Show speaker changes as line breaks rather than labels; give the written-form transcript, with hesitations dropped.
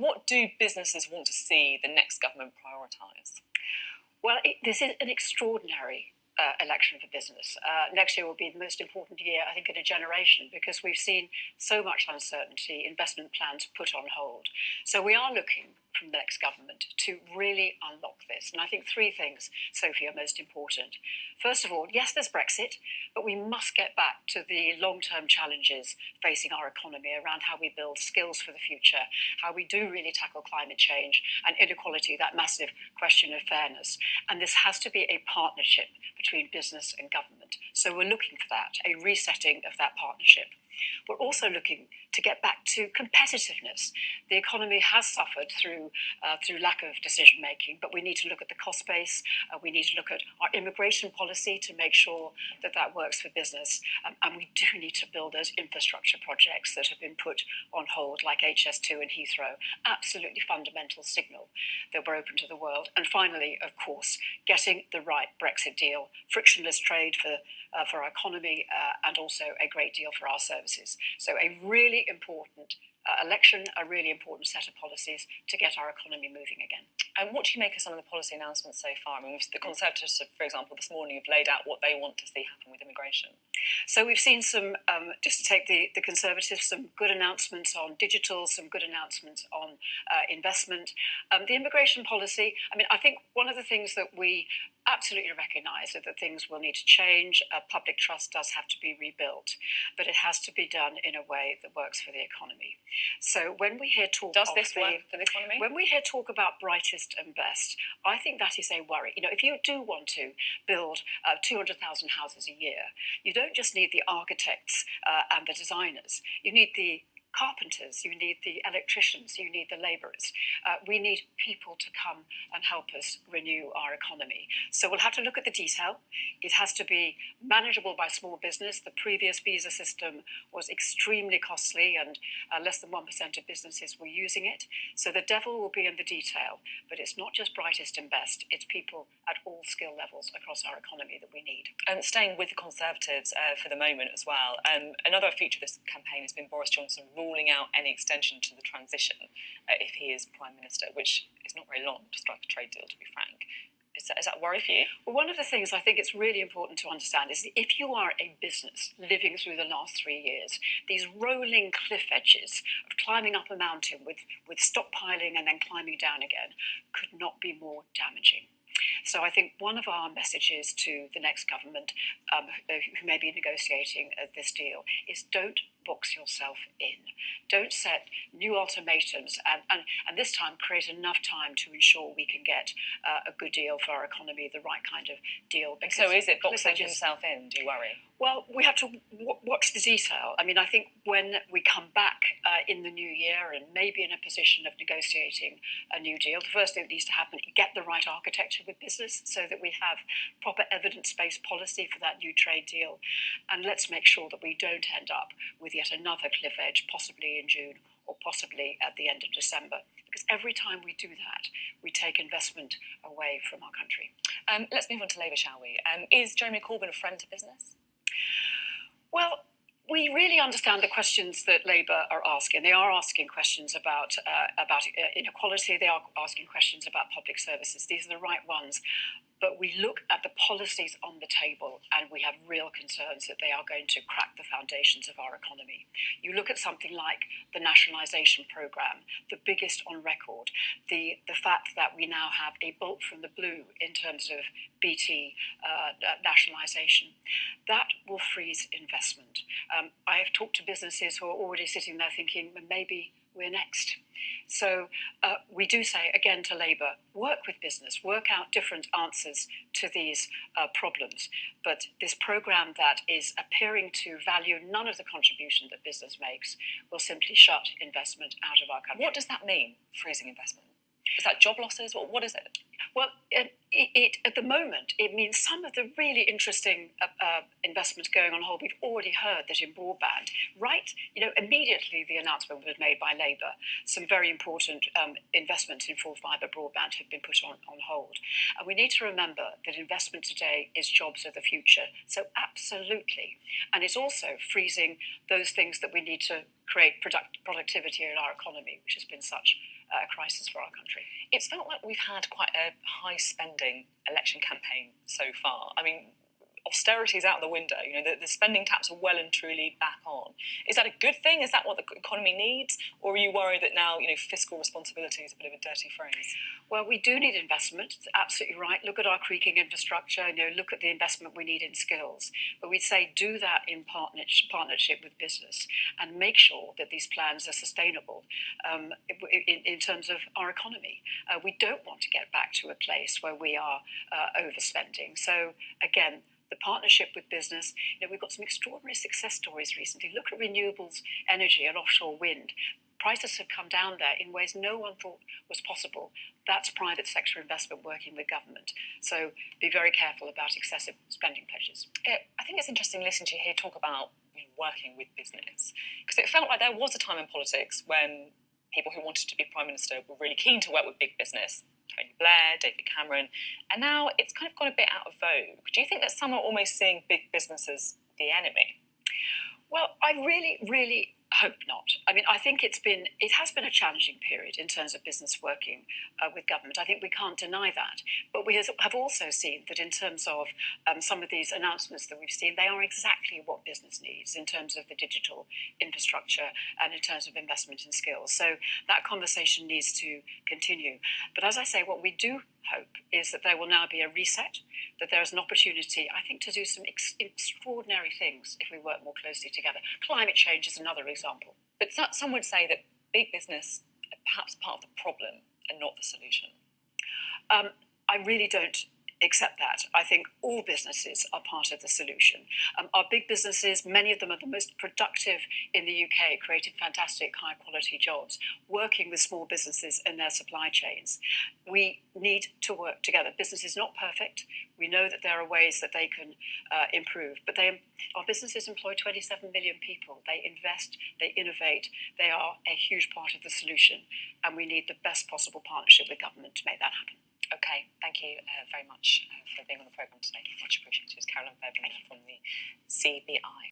what do businesses want to see the next government prioritise?
Well, this is an extraordinary election for business. Next year will be the most important year, I think, in a generation, because we've seen so much uncertainty, investment plans put on hold. So we are looking from the next government to really unlock this. And I think three things, Sophie, are most important. First of all, yes, there's Brexit, but we must get back to the long-term challenges facing our economy around how we build skills for the future, how we do really tackle climate change and inequality, that massive question of fairness. And this has to be a partnership between business and government. So we're looking for that, a resetting of that partnership. We're also looking to get back to competitiveness. The economy has suffered through lack of decision making, but we need to look at the cost base. We need to look at our immigration policy to make sure that that works for business. And we do need to build those infrastructure projects that have been put on hold, like HS2 and Heathrow. Absolutely fundamental signal that we're open to the world. And finally, of course, getting the right Brexit deal, frictionless trade for our economy, and also a great deal for our services. So a really important election, a really important set of policies to get our economy moving again.
And what do you make of some of the policy announcements so far? I mean, the Conservatives, for example, this morning have laid out what they want to see happen with immigration.
So we've seen some, just to take the Conservatives, some good announcements on digital, some good announcements on investment. The immigration policy, I mean, I think one of the things that we absolutely recognise that things will need to change. Public trust does have to be rebuilt, but it has to be done in a way that works for the economy. So when we hear talk
work for the economy?
When we hear talk about brightest and best, I think that is a worry. You know, if you do want to build 200,000 houses a year, you don't just need the architects and the designers. You need the carpenters, you need the electricians, you need the labourers. We need people to come and help us renew our economy. So we'll have to look at the detail. It has to be manageable by small business. The previous visa system was extremely costly and less than 1% of businesses were using it. So the devil will be in the detail, but it's not just brightest and best, it's people at all skill levels across our economy that we need.
And staying with the Conservatives for the moment as well, another feature of this campaign has been Boris Johnson ruling out any extension to the transition if he is Prime Minister, which is not very long to strike a trade deal, to be frank. Is that a worry for you?
Well, one of the things I think it's really important to understand is that if you are a business living through the last 3 years, these rolling cliff edges of climbing up a mountain with stockpiling and then climbing down again could not be more damaging. So I think one of our messages to the next government who may be negotiating this deal is don't box yourself in. Don't set new ultimatums and this time create enough time to ensure we can get a good deal for our economy, the right kind of deal.
So is it boxing himself in, do you worry?
Well, we have to watch the detail. I mean, I think when we come back in the new year and maybe in a position of negotiating a new deal, the first thing that needs to happen is get the right architecture with business so that we have proper evidence-based policy for that new trade deal. And let's make sure that we don't end up with yet another cliff edge, possibly in June or possibly at the end of December. Because every time we do that, we take investment away from our country.
Let's move on to Labour, shall we? Is Jeremy Corbyn a friend to business?
Well, we really understand the questions that Labour are asking. They are asking questions about inequality. They are asking questions about public services. These are the right ones. But we look at the policies on the table and we have real concerns that they are going to crack the foundations of our economy. You look at something like the nationalisation programme, the biggest on record, the fact that we now have a bolt from the blue in terms of BT nationalisation. That will freeze investment. I have talked to businesses who are already sitting there thinking, maybe we're next. So we do say, again, to Labour, work with business, work out different answers to these problems. But this programme that is appearing to value none of the contribution that business makes will simply shut investment out of our country.
What does that mean, freezing investment? Is that job losses? What is it?
Well, At the moment, it means some of the really interesting investments going on hold. We've already heard that in broadband, right? Immediately the announcement was made by Labour. Some very important investments in full fibre broadband have been put on hold. And we need to remember that investment today is jobs of the future. So absolutely. And it's also freezing those things that we need to create productivity in our economy, which has been such a crisis for our country.
It's felt like we've had quite a high spending election campaign so far. I mean, austerity is out the window. The spending taps are well and truly back on. Is that a good thing? Is that what the economy needs? Or are you worried that now, fiscal responsibility is a bit of a dirty phrase?
Well, we do need investment. It's absolutely right. Look at our creaking infrastructure. Look at the investment we need in skills. But we'd say do that in partnership with business and make sure that these plans are sustainable in terms of our economy. We don't want to get back to a place where we are overspending. So again, the partnership with business. We've got some extraordinary success stories recently. Look at renewables energy and offshore wind. Prices have come down there in ways no one thought was possible. That's private sector investment working with government. So be very careful about excessive spending pledges.
I think it's interesting listening to you here talk about working with business, because it felt like there was a time in politics when people who wanted to be Prime Minister were really keen to work with big business. Tony Blair, David Cameron, and now it's kind of gone a bit out of vogue. Do you think that some are almost seeing big business as the enemy?
Well, I really, really hope not. I mean, I think it has been a challenging period in terms of business working with government. I think we can't deny that. But we have also seen that in terms of some of these announcements that we've seen, they are exactly what business needs in terms of the digital infrastructure and in terms of investment in skills. So that conversation needs to continue. But as I say, what we do hope is that there will now be a reset, that there is an opportunity, I think, to do some extraordinary things if we work more closely together. Climate change is another example.
But some would say that big business are perhaps part of the problem and not the solution.
I really don't accept that. I think all businesses are part of the solution. Our big businesses, many of them are the most productive in the UK, creating fantastic high quality jobs, working with small businesses in their supply chains. We need to work together. Business is not perfect. We know that there are ways that they can improve, but our businesses employ 27 million people. They invest, they innovate. They are a huge part of the solution, and we need the best possible partnership with government to make that happen.
Okay, thank you very much for being on the programme today. Much appreciated. It's Carolyn Fairbairn from the CBI.